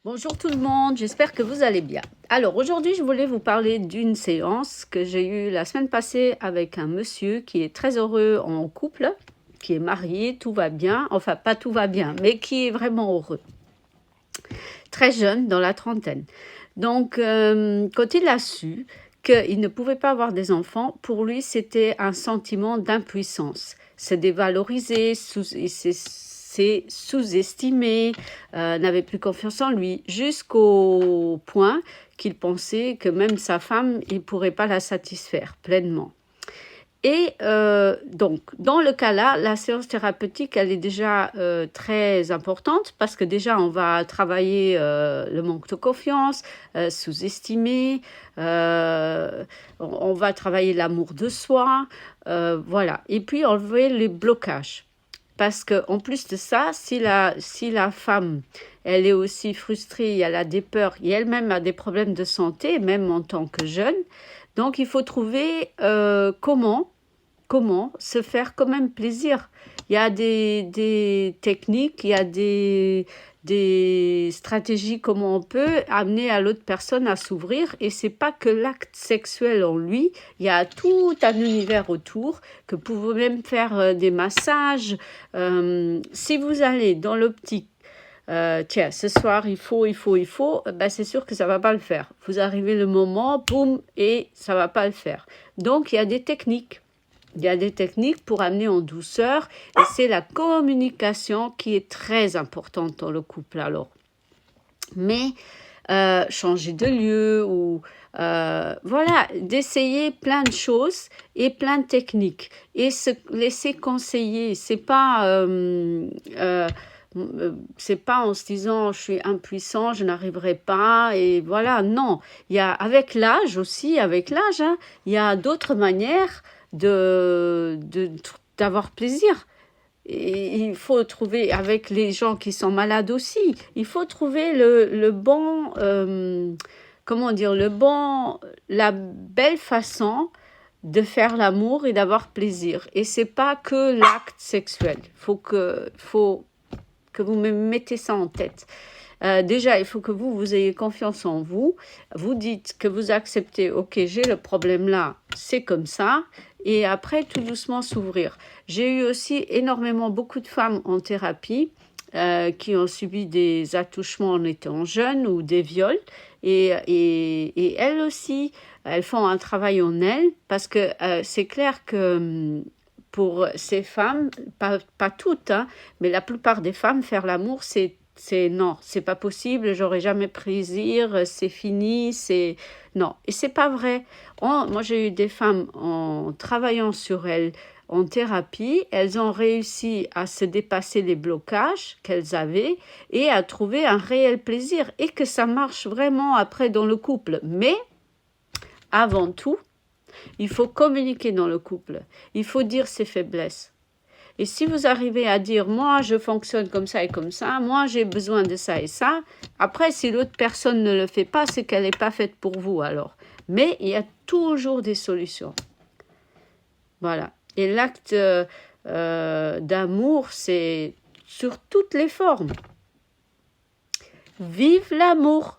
Bonjour tout le monde, j'espère que vous allez bien. Alors aujourd'hui, je voulais vous parler d'une séance que j'ai eue la semaine passée avec un monsieur qui est très heureux en couple, qui est marié, tout va bien, enfin pas tout va bien, mais qui est vraiment heureux. Très jeune, dans la trentaine. Donc, quand il a su qu'il ne pouvait pas avoir des enfants, pour lui, c'était un sentiment d'impuissance. C'est dévalorisé, c'est sous-estimé, n'avait plus confiance en lui, jusqu'au point qu'il pensait que même sa femme, il ne pourrait pas la satisfaire pleinement. Et donc, dans le cas-là, la séance thérapeutique, elle est déjà très importante parce que déjà, on va travailler le manque de confiance, sous-estimer, on va travailler l'amour de soi, voilà. Et puis, enlever les blocages. Parce qu'en plus de ça, si la femme, elle est aussi frustrée, elle a des peurs, et elle-même a des problèmes de santé, même en tant que jeune, donc il faut trouver comment se faire quand même plaisir. Il y a des techniques, il y a des stratégies, comment on peut amener à l'autre personne à s'ouvrir. Et c'est pas que l'acte sexuel en lui, il y a tout un univers autour, que vous pouvez même faire des massages. Si vous allez dans l'optique, tiens, ce soir, il faut, ben c'est sûr que ça va pas le faire. Vous arrivez le moment, boum, et ça va pas le faire. Donc, il y a des techniques. Il y a des techniques pour amener en douceur et c'est la communication qui est très importante dans le couple alors. Mais changer de lieu ou voilà, d'essayer plein de choses et plein de techniques et se laisser conseiller. C'est pas en se disant je suis impuissant, je n'arriverai pas et voilà, non. Il y a avec l'âge aussi, hein, il y a d'autres manières d'avoir plaisir. Et il faut trouver, avec les gens qui sont malades aussi, il faut trouver le bon, comment dire, la belle façon de faire l'amour et d'avoir plaisir. Et c'est pas que l'acte sexuel. Faut que vous me mettez ça en tête. Déjà, il faut que vous ayez confiance en vous. Vous dites que vous acceptez, ok, j'ai le problème là, c'est comme ça. Et après, tout doucement s'ouvrir. J'ai eu aussi beaucoup de femmes en thérapie qui ont subi des attouchements en étant jeunes ou des viols. Et elles aussi, elles font un travail en elles parce que c'est clair que pour ces femmes, pas toutes, hein, mais la plupart des femmes, faire l'amour, non, c'est pas possible, j'aurai jamais plaisir, c'est fini, c'est non. Et c'est pas vrai. Moi, j'ai eu des femmes en travaillant sur elles en thérapie, elles ont réussi à se dépasser les blocages qu'elles avaient et à trouver un réel plaisir et que ça marche vraiment après dans le couple. Mais avant tout, il faut communiquer dans le couple. Il faut dire ses faiblesses. Et si vous arrivez à dire, moi, je fonctionne comme ça et comme ça, moi, j'ai besoin de ça et ça, après, si l'autre personne ne le fait pas, c'est qu'elle n'est pas faite pour vous alors. Mais il y a toujours des solutions. Voilà. Et l'acte d'amour, c'est sur toutes les formes. Vive l'amour!